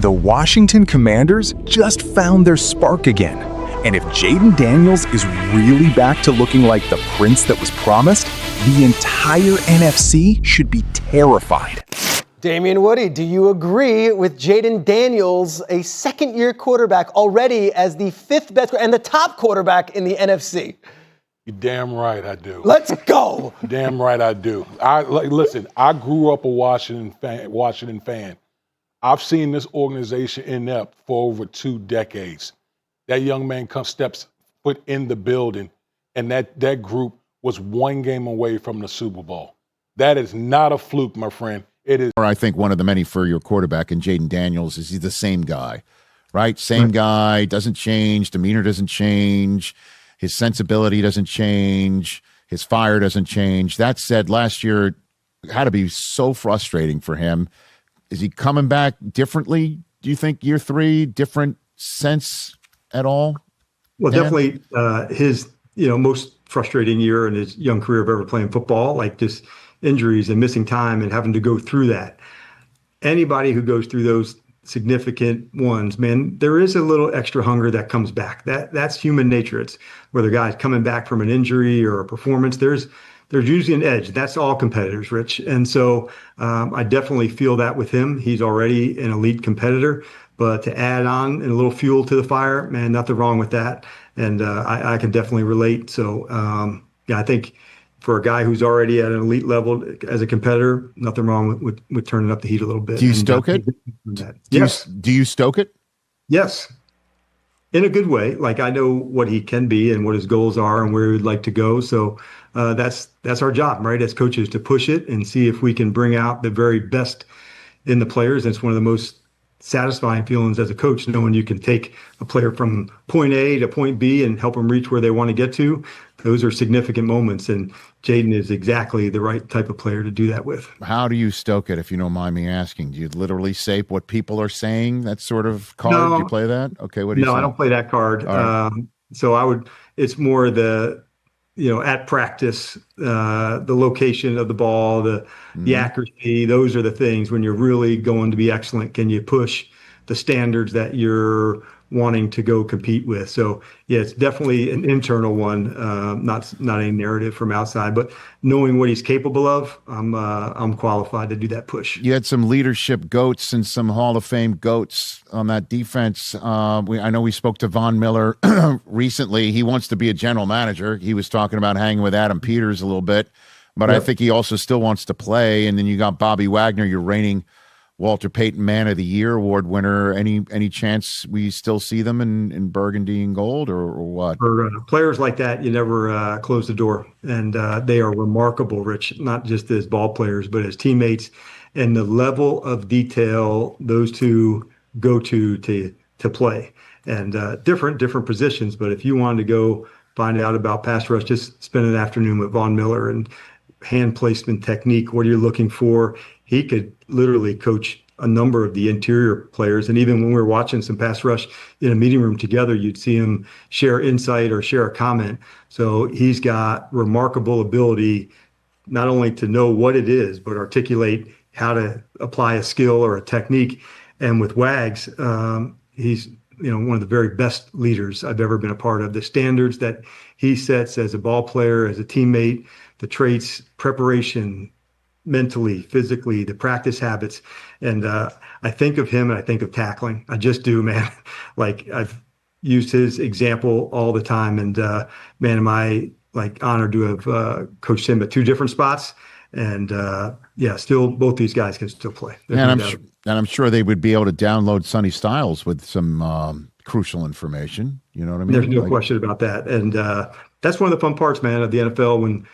The Washington Commanders just found their spark again. And if Jayden Daniels is really back to looking like the prince that was promised, the entire NFC should be terrified. Damian Woody, do you agree with Jayden Daniels, a second-year quarterback already as the fifth best and the top quarterback in the NFC? You're damn right I do. Let's go. Damn right I do. Listen, I grew up a Washington fan. I've seen this organization inept for over 2 decades. That young man steps foot in the building, and that group was 1 game away from the Super Bowl. That is not a fluke, my friend. It is. I think one of the many for your quarterback in Jayden Daniels is he's the same guy, right? Same guy, doesn't change, demeanor doesn't change, his sensibility doesn't change, his fire doesn't change. That said, last year had to be so frustrating for him. Is he coming back differently? Do you think year 3, different sense at all? Well, Dan? Definitely his most frustrating year in his young career of ever playing football, like just injuries and missing time and having to go through that. Anybody who goes through those significant ones, man, there is a little extra hunger that comes back. That's human nature. It's whether guys coming back from an injury or a performance, there's usually an edge. That's all competitors, Rich. And so I definitely feel that with him. He's already an elite competitor, but to add on a little fuel to the fire, man, nothing wrong with that. And I can definitely relate. So, I think for a guy who's already at an elite level as a competitor, nothing wrong with turning up the heat a little bit. Do you stoke it? Yes. Do you stoke it? Yes. In a good way. Like, I know what he can be and what his goals are and where he would like to go. So that's our job, right, as coaches, to push it and see if we can bring out the very best in the players. And it's one of the most satisfying feelings as a coach, knowing you can take a player from point A to point B and help them reach where they want to get to. Those are significant moments, and Jayden is exactly the right type of player to do that with. How do you stoke it, if you don't mind me asking? Do you literally say what people are saying, that sort of card? No. Do you play that? Okay, what do you say? No, I don't play that card. Right. So it's more the, at practice, the location of the ball, the accuracy. Those are the things when you're really going to be excellent. Can you push the standards that you're wanting to go compete with? So yeah, it's definitely an internal one, not a narrative from outside, but knowing what he's capable of, I'm qualified to do that push. You had some leadership goats and some Hall of Fame goats on that defense. I know we spoke to Von Miller recently. He wants to be a general manager. He was talking about hanging with Adam Peters a little bit, but I think he also still wants to play. And then you got Bobby Wagner, your reigning Walter Payton Man of the Year award winner. Any chance we still see them in burgundy and gold, or what? For players like that, you never close the door. And they are remarkable, Rich, not just as ball players, but as teammates. And the level of detail those two go to play. And different positions. But if you wanted to go find out about pass rush, just spend an afternoon with Von Miller and hand placement technique. What are you looking for? He could literally coach a number of the interior players. And even when we were watching some pass rush in a meeting room together, you'd see him share insight or share a comment. So he's got remarkable ability, not only to know what it is, but articulate how to apply a skill or a technique. And with Wags, he's one of the very best leaders I've ever been a part of. The standards that he sets as a ball player, as a teammate, the traits, preparation, mentally, physically, the practice habits. And I think of him and I think of tackling. I just do, man. Like, I've used his example all the time. And man, am I honored to have coached him at 2 different spots. And still both these guys can still play. And I'm sure they would be able to download Sonny Styles with some crucial information. You know what I mean? There's no question about that. And that's one of the fun parts, man, of the NFL, when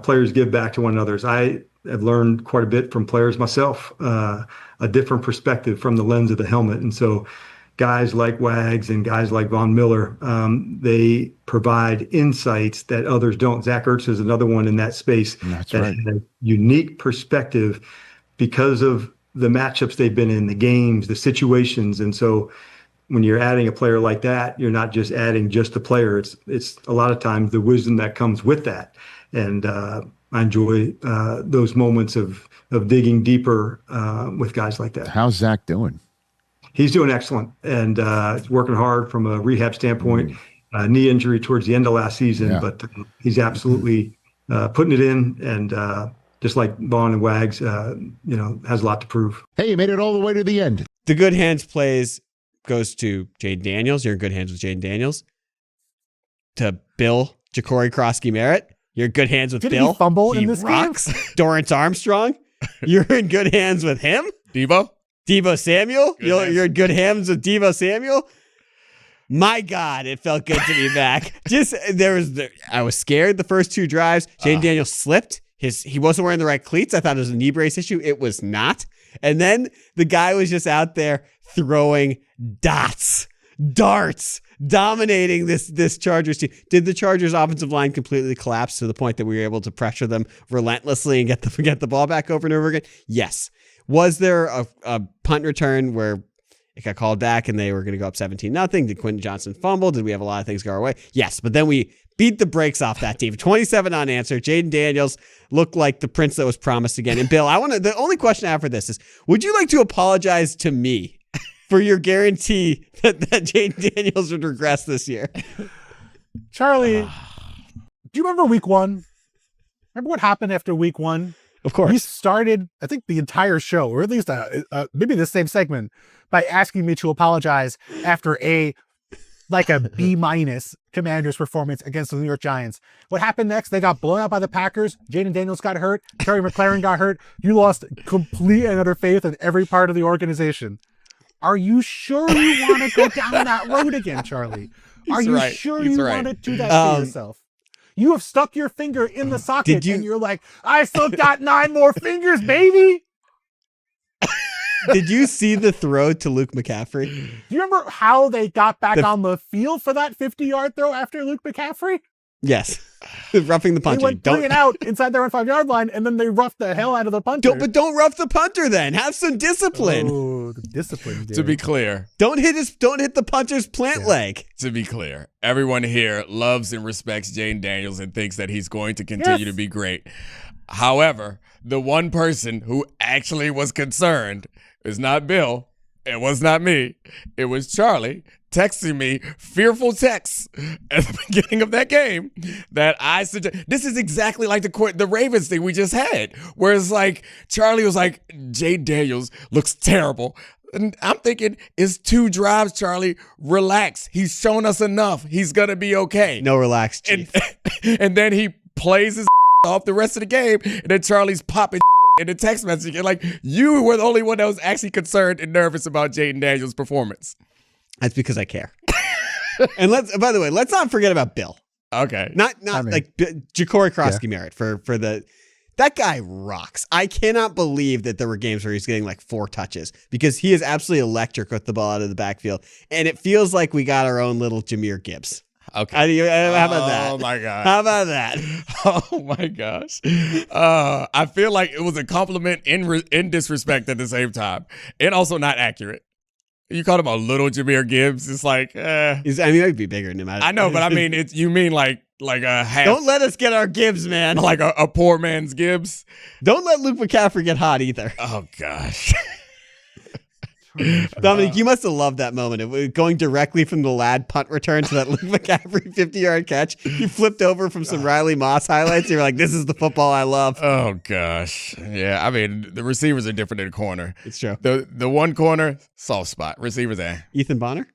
players give back to one another. I have learned quite a bit from players myself, a different perspective from the lens of the helmet. And so guys like Wags and guys like Von Miller, they provide insights that others don't. Zach Ertz is another one in that space. That's that right. has a unique perspective because of the matchups they've been in, the games, the situations. And so when you're adding a player like that, you're not just adding just the player. It's a lot of times the wisdom that comes with that. And I enjoy those moments of digging deeper with guys like that. How's Zach doing? he's doing excellent and he's working hard from a rehab standpoint. Knee injury towards the end of last season, but he's absolutely putting it in, and just like Vaughn and Wags, has a lot to prove. Hey, you made it all the way to the end. The good hands plays goes to Jayden Daniels. You're in good hands with Jayden Daniels. To Bill, Jacory Croskey-Merritt. You're in good hands with Did Bill. he fumble He in this rocks. game? Dorrance Armstrong. You're in good hands with him. Deebo Samuel. You're in good hands with Deebo Samuel. My God, it felt good to be back. I was scared the first two drives. Jayden Daniels slipped. He wasn't wearing the right cleats. I thought it was a knee brace issue. It was not. And then the guy was just out there throwing darts, dominating this Chargers team. Did the Chargers offensive line completely collapse to the point that we were able to pressure them relentlessly and get the ball back over and over again? Yes. Was there a punt return where it got called back and they were going to go up 17-0? Did Quentin Johnson fumble? Did we have a lot of things go our way? Yes. But then we beat the brakes off that team. 27 unanswered. Jayden Daniels looked like the prince that was promised again. And Bill, the only question I have for this is, would you like to apologize to me for your guarantee that Jayden Daniels would regress this year? Charlie, do you remember week one? Remember what happened after week one? Of course. We started, I think, the entire show, or at least maybe the same segment, by asking me to apologize after a B- Commanders performance against the New York Giants. What happened next? They got blown out by the Packers. Jayden Daniels got hurt. Terry McLaurin got hurt. You lost complete and utter faith in every part of the organization. Are you sure you want to go down that road again, Charlie? Are you sure you want to do that to yourself? You have stuck your finger in the socket and you're like, I still got 9 more fingers, baby. Did you see the throw to Luke McCaffrey? Do you remember how they got back on the field for that 50-yard throw after Luke McCaffrey? Yes. Roughing the punter. They went 3 and out inside their own 5-yard line, and then they roughed the hell out of the punter. Don't rough the punter then. Have some discipline. Oh, the discipline. To be clear. Don't hit the punter's plant leg. To be clear, everyone here loves and respects Jayden Daniels and thinks that he's going to continue to be great. However, the one person who actually was concerned is not Bill. It was not me. It was Charlie texting me fearful texts at the beginning of that game that I suggest. This is exactly like the Ravens thing we just had, where it's like Charlie was like, Jayden Daniels looks terrible. And I'm thinking, it's 2 drives, Charlie. Relax. He's shown us enough. He's going to be okay. No, relax, Chief. And then he plays his off the rest of the game, and then Charlie's popping in the text message. And like, you were the only one that was actually concerned and nervous about Jayden Daniels' performance. That's because I care. And by the way, let's not forget about Bill. Okay. Jacory Croskey-Merritt for that guy rocks. I cannot believe that there were games where he's getting like 4 touches, because he is absolutely electric with the ball out of the backfield. And it feels like we got our own little Jahmyr Gibbs. Okay. How about that? Oh my God. How about that? Oh my gosh. I feel like it was a compliment in disrespect at the same time, and also not accurate. You called him a little Jahmyr Gibbs. It's like, He might be bigger than him. I know, but I mean, you mean like a half. Don't let us get our Gibbs, man. Like a poor man's Gibbs. Don't let Luke McCaffrey get hot either. Oh gosh. Dominic, you must have loved that moment of going directly from the Ladd punt return to that Luke McCaffrey 50-yard catch. You flipped over from some Riley Moss highlights. You were like, this is the football I love. Oh gosh. Yeah, I mean, the receivers are different in the corner. It's true. The one corner, soft spot. Receivers, Ethan Bonner?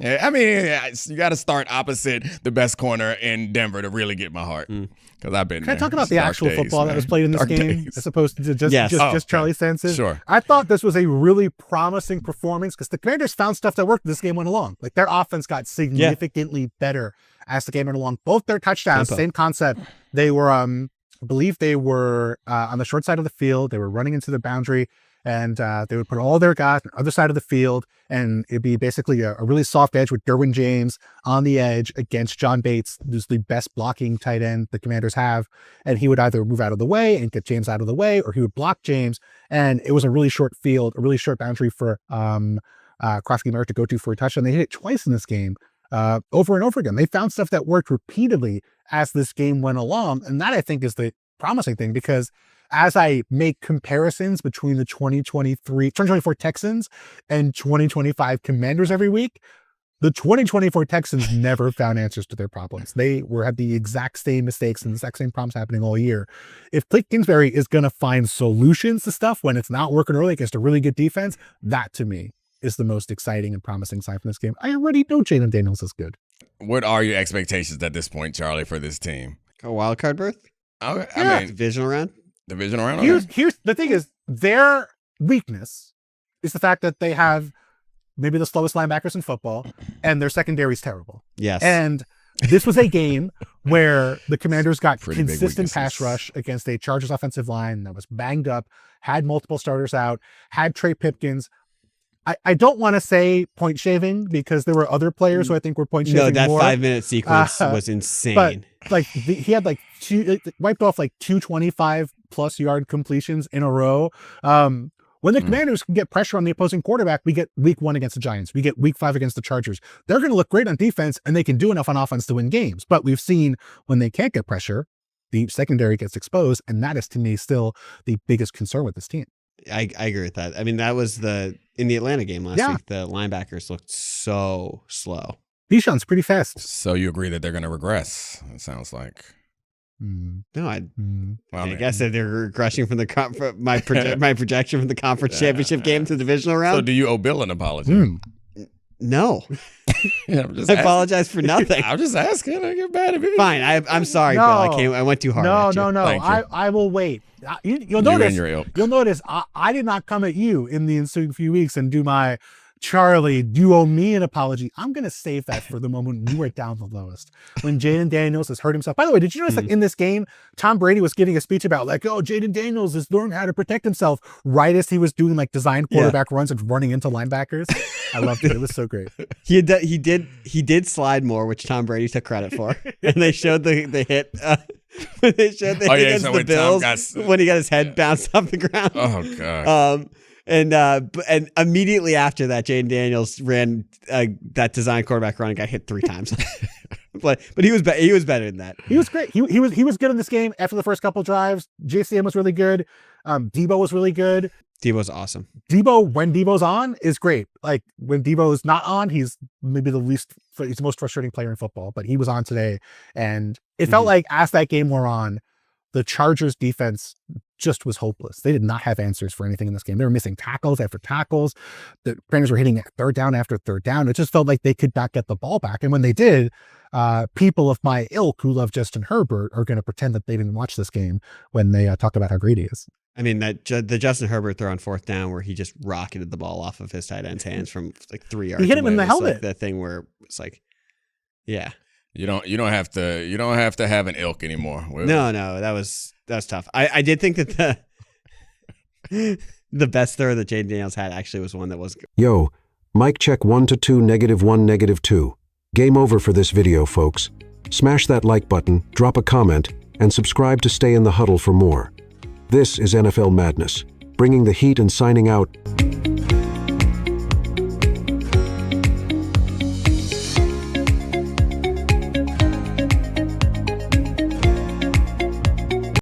Yeah, I mean, you got to start opposite the best corner in Denver to really get my heart. Because I've been Can I talk about the actual football that was played in this game as opposed to just Charlie senses? Sure. I thought this was a really promising performance because the Commanders found stuff that worked as this game went along. Like, their offense got significantly better as the game went along. Both their touchdowns, same concept. They were, I believe they were on the short side of the field. They were running into the boundary, and they would put all their guys on the other side of the field, and it'd be basically a really soft edge with Derwin James on the edge against John Bates, who's the best blocking tight end the Commanders have. And he would either move out of the way and get James out of the way, or he would block James. And it was a really short field, a really short boundary for Croskey-Merritt to go to for a touchdown. They hit it twice in this game, over and over again. They found stuff that worked repeatedly as this game went along. And that, I think, is the promising thing because as I make comparisons between the 2024 Texans and 2025 Commanders every week, the 2024 Texans never found answers to their problems. They had the exact same mistakes and the exact same problems happening all year. If Cliff Kingsbury is going to find solutions to stuff when it's not working early against a really good defense, that to me is the most exciting and promising sign from this game. I already know Jayden Daniels is good. What are your expectations at this point, Charlie, for this team? A wild card berth? I mean, Divisional round? Divisional round? Here's the thing is their weakness is the fact that they have maybe the slowest linebackers in football, and their secondary is terrible. Yes. And this was a game where the Commanders got Pretty big consistent pass weaknesses. rush against a Chargers offensive line that was banged up, had multiple starters out, had Trey Pipkins. I don't want to say point shaving because there were other players who I think were point shaving No, that more. 5-minute sequence was insane. But like he had like wiped off like 225 plus yard completions in a row. When the Commanders can get pressure on the opposing quarterback, we get week 1 against the Giants. We get week 5 against the Chargers. They're going to look great on defense and they can do enough on offense to win games. But we've seen when they can't get pressure, the secondary gets exposed. And that is to me still the biggest concern with this team. I agree with that. I mean, that was in the Atlanta game last week, the linebackers looked so slow. Bijan's pretty fast. So you agree that they're going to regress, it sounds like. No, I Well, guess that they're regressing from the my projection from the conference championship game to the divisional round. So do you owe Bill an apology? No. I'm just I apologize for nothing. I'm just asking. I get mad at me. Fine. I'm sorry, Bill. I went too hard. at you. No. Thank you. I will wait. You'll You and notice. your ilk. You'll notice. I did not come at you in the ensuing few weeks and do my Charlie. Do you owe me an apology? I'm going to save that for the moment you were down the lowest when Jayden Daniels has hurt himself. By the way, did you notice that in this game, Tom Brady was giving a speech about like, oh, Jayden Daniels is learning how to protect himself right as he was doing like design quarterback runs and running into linebackers. I loved it. It was so great. He did slide more, which Tom Brady took credit for, and they showed the hit. When they showed the hit against the Bills when he got his head bounced off the ground. Oh god. And immediately after that, Jayden Daniels ran that design quarterback run and got hit 3 times. but he was better than that. He was great. He was good in this game after the first couple drives. JCM was really good. Deebo was really good. Deebo's awesome. Deebo, when Deebo's on, is great. Like when Deebo is not on, he's maybe he's the most frustrating player in football. But he was on today, and it felt like as that game wore on, the Chargers defense just was hopeless. They did not have answers for anything in this game. They were missing tackles after tackles. The Commanders were hitting third down after third down. It just felt like they could not get the ball back. And when they did, people of my ilk who love Justin Herbert are going to pretend that they didn't watch this game when they talk about how great he is. I mean, the Justin Herbert throw on 4th down where he just rocketed the ball off of his tight end's hands from like 3 yards. He hit him in the helmet. Like that thing where it's like, yeah. You don't have to have an ilk anymore. No, that was tough. I did think that the best throw that Jayden Daniels had actually was one that was good. Yo, mic check 1 to 2, -1, -2. Game over for this video, folks. Smash that like button, drop a comment, and subscribe to stay in the huddle for more. This is NFL Madness, bringing the heat and signing out.